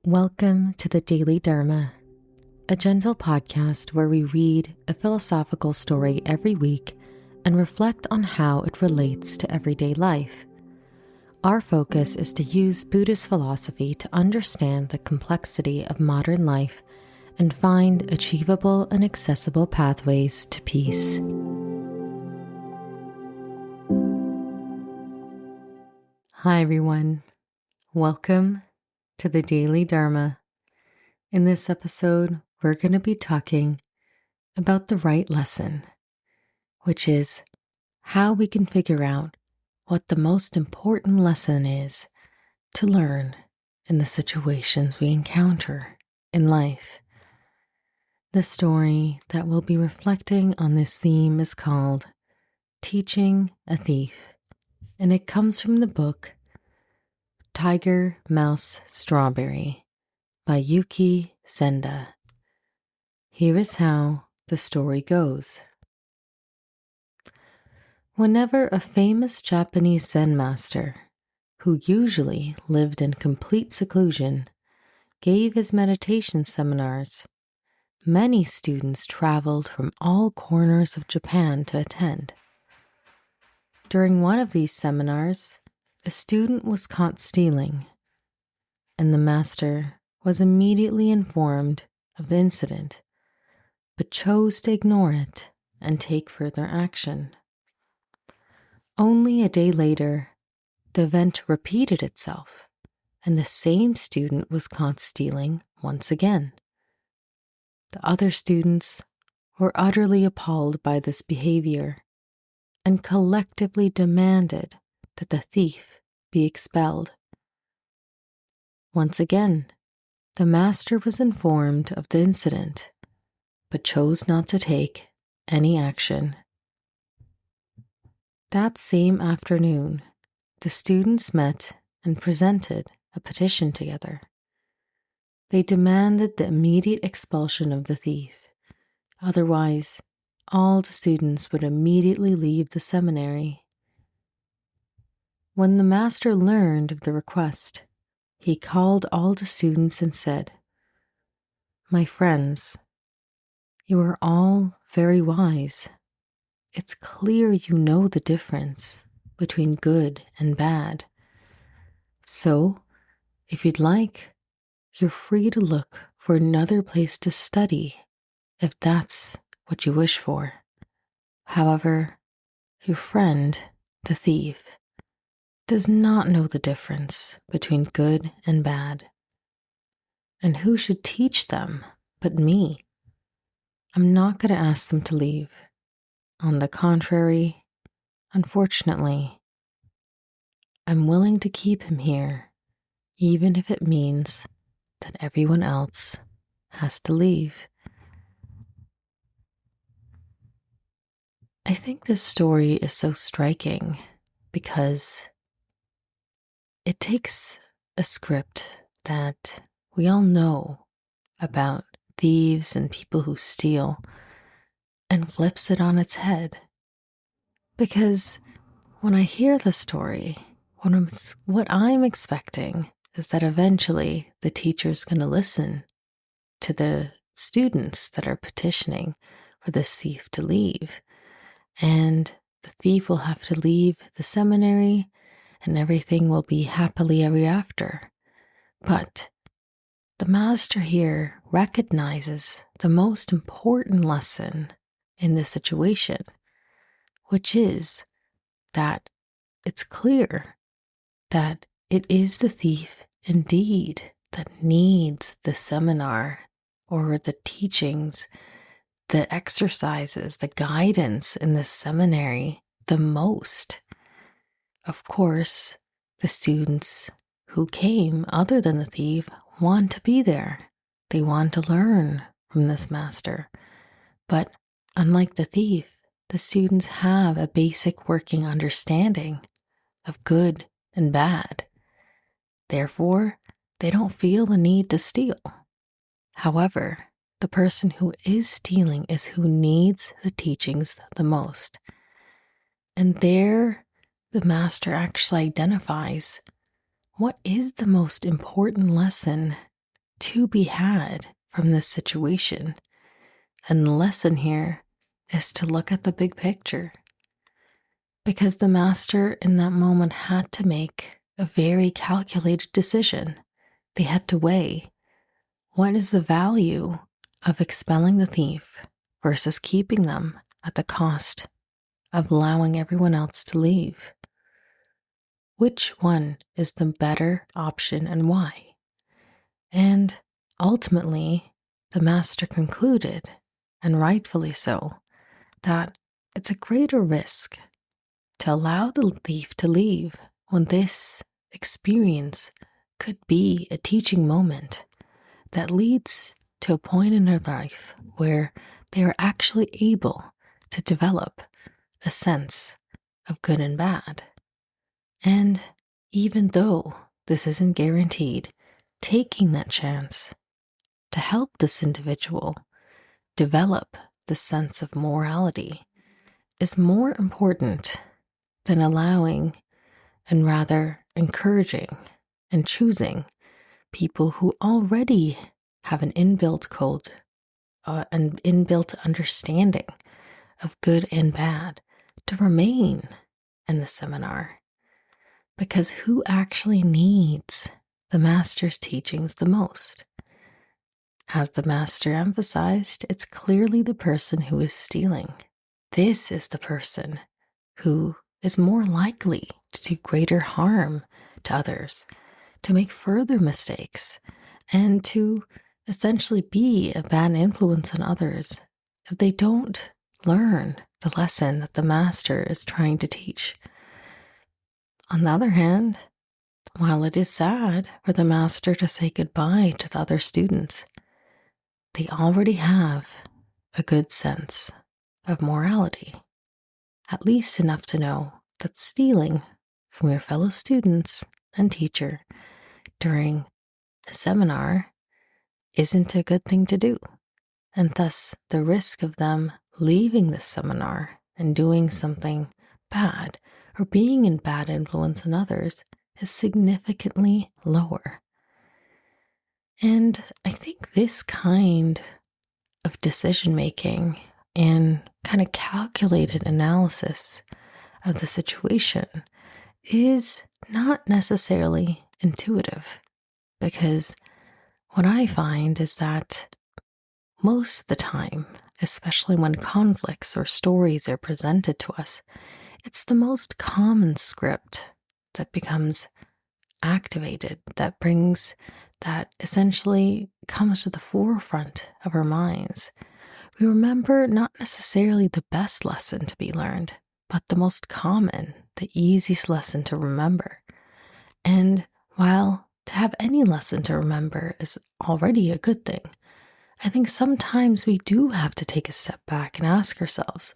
Welcome to the Daily Dharma, a gentle podcast where we read a philosophical story every week and reflect on how it relates to everyday life. Our focus is to use Buddhist philosophy to understand the complexity of modern life and find achievable and accessible pathways to peace. Hi everyone, welcome to the Daily Dharma. In this episode, we're going to be talking about the right lesson, which is how we can figure out what the most important lesson is to learn in the situations we encounter in life. The story that we'll be reflecting on this theme is called Teaching a Thief, and it comes from the book Tiger, Mouse, Strawberry by Yuki Senda. Here is how the story goes. Whenever a famous Japanese Zen master, who usually lived in complete seclusion, gave his meditation seminars, many students traveled from all corners of Japan to attend. During one of these seminars, a student was caught stealing, and the master was immediately informed of the incident, but chose to ignore it and take further action. Only a day later, the event repeated itself, and the same student was caught stealing once again. The other students were utterly appalled by this behavior and collectively demanded that the thief be expelled. Once again, the master was informed of the incident, but chose not to take any action. That same afternoon, the students met and presented a petition together. They demanded the immediate expulsion of the thief. Otherwise, all the students would immediately leave the seminary. When the master learned of the request, he called all the students and said, "My friends, you are all very wise. It's clear you know the difference between good and bad. So, if you'd like, you're free to look for another place to study if that's what you wish for. However, your friend, the thief, does not know the difference between good and bad. And who should teach them but me? I'm not going to ask them to leave. On the contrary, unfortunately, I'm willing to keep him here, even if it means that everyone else has to leave." I think this story is so striking because it takes a script that we all know about thieves and people who steal and flips it on its head. Because when I hear the story, what I'm expecting is that eventually the teacher's going to listen to the students that are petitioning for the thief to leave. And the thief will have to leave the seminary and everything will be happily ever after. But the master here recognizes the most important lesson in this situation, which is that it's clear that it is the thief indeed that needs the seminar or the teachings, the exercises, the guidance in the seminary the most. Of course, the students who came other than the thief want to be there. They want to learn from this master. But unlike the thief, the students have a basic working understanding of good and bad. Therefore, they don't feel the need to steal. However, the person who is stealing is who needs the teachings the most. And there, the master actually identifies what is the most important lesson to be had from this situation. And the lesson here is to look at the big picture. Because the master in that moment had to make a very calculated decision. They had to weigh, what is the value of expelling the thief versus keeping them at the cost of allowing everyone else to leave? Which one is the better option and why? And ultimately, the master concluded, and rightfully so, that it's a greater risk to allow the thief to leave when this experience could be a teaching moment that leads to a point in their life where they are actually able to develop a sense of good and bad. And even though this isn't guaranteed, taking that chance to help this individual develop the sense of morality is more important than allowing and rather encouraging and choosing people who already have an inbuilt code, an inbuilt understanding of good and bad to remain in the seminar. Because who actually needs the master's teachings the most? As the master emphasized, it's clearly the person who is stealing. This is the person who is more likely to do greater harm to others, to make further mistakes, and to essentially be a bad influence on others if they don't learn the lesson that the master is trying to teach. On the other hand, while it is sad for the master to say goodbye to the other students, they already have a good sense of morality, at least enough to know that stealing from your fellow students and teacher during a seminar isn't a good thing to do, and thus the risk of them leaving the seminar and doing something bad or being in bad influence on others is significantly lower. And I think this kind of decision making and kind of calculated analysis of the situation is not necessarily intuitive, because what I find is that most of the time, especially when conflicts or stories are presented to us, it's the most common script that becomes activated, that essentially comes to the forefront of our minds. We remember not necessarily the best lesson to be learned, but the most common, the easiest lesson to remember. And while to have any lesson to remember is already a good thing, I think sometimes we do have to take a step back and ask ourselves,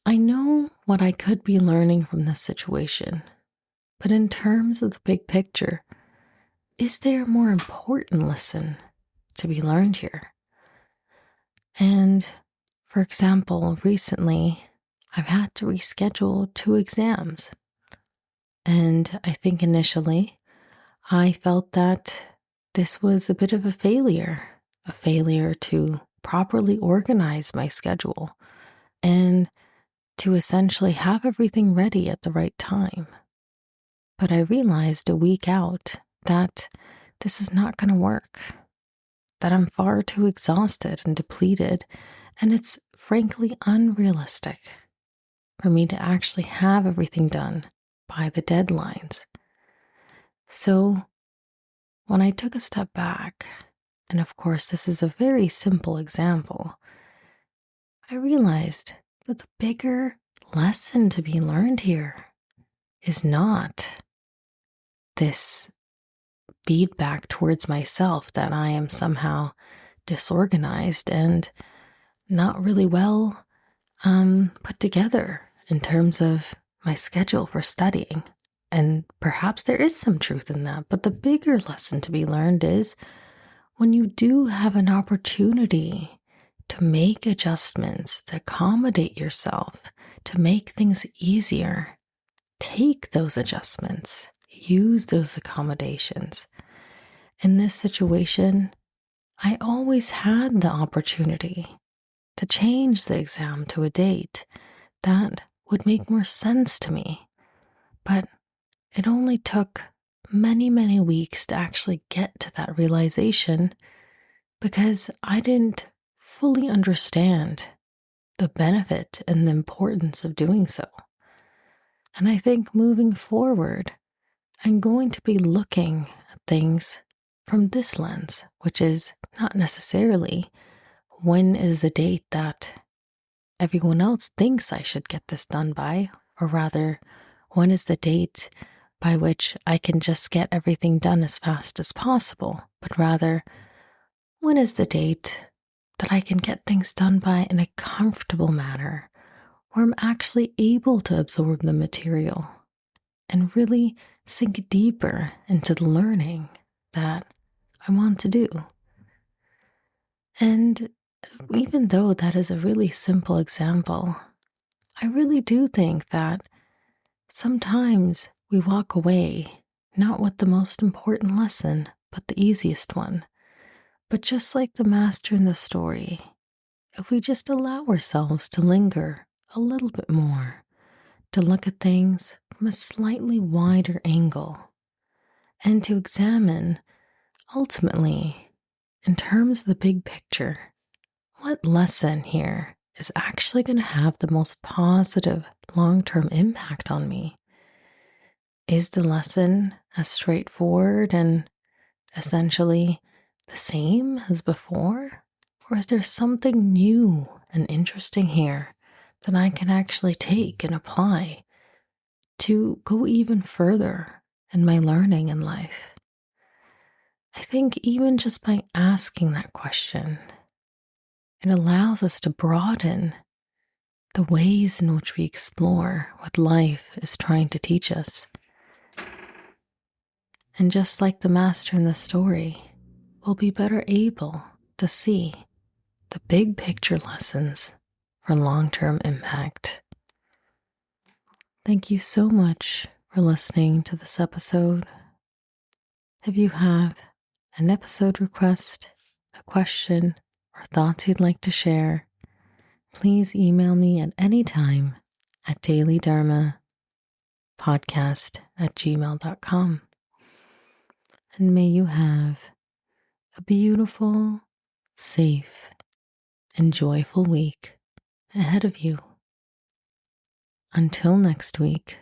I know what I could be learning from this situation, but in terms of the big picture, is there a more important lesson to be learned here? And for example, recently I've had to reschedule 2 exams. And I think initially I felt that this was a bit of a failure to properly organize my schedule and to essentially have everything ready at the right time. But I realized a week out that this is not going to work, that I'm far too exhausted and depleted, and it's frankly unrealistic for me to actually have everything done by the deadlines. So when I took a step back, and of course this is a very simple example, I realized that the bigger lesson to be learned here is not this feedback towards myself that I am somehow disorganized and not really well put together in terms of my schedule for studying. And perhaps there is some truth in that, but the bigger lesson to be learned is when you do have an opportunity to make adjustments, to accommodate yourself, to make things easier, take those adjustments, use those accommodations, In this situation, I always had the opportunity to change the exam to a date that would make more sense to me. But it only took many, many weeks to actually get to that realization because I didn't fully understand the benefit and the importance of doing so. And I think moving forward, I'm going to be looking at things from this lens, which is not necessarily when is the date that everyone else thinks I should get this done by, or rather, when is the date by which I can just get everything done as fast as possible, but rather, when is the date that I can get things done by in a comfortable manner, where I'm actually able to absorb the material and really sink deeper into the learning that I want to do. And even though that is a really simple example, I really do think that sometimes we walk away not with the most important lesson, but the easiest one. But just like the master in the story, if we just allow ourselves to linger a little bit more, to look at things from a slightly wider angle, and to examine, ultimately, in terms of the big picture, what lesson here is actually going to have the most positive long-term impact on me? Is the lesson as straightforward and essentially the same as before? Or is there something new and interesting here that I can actually take and apply to go even further in my learning in life? I think even just by asking that question, it allows us to broaden the ways in which we explore what life is trying to teach us. And just like the master in the story, we'll be better able to see the big picture lessons for long-term impact. Thank you so much for listening to this episode. If you have an episode request, a question, or thoughts you'd like to share, please email me at any time at dailydharmapodcast@gmail.com. And may you have a beautiful, safe, and joyful week ahead of you. Until next week.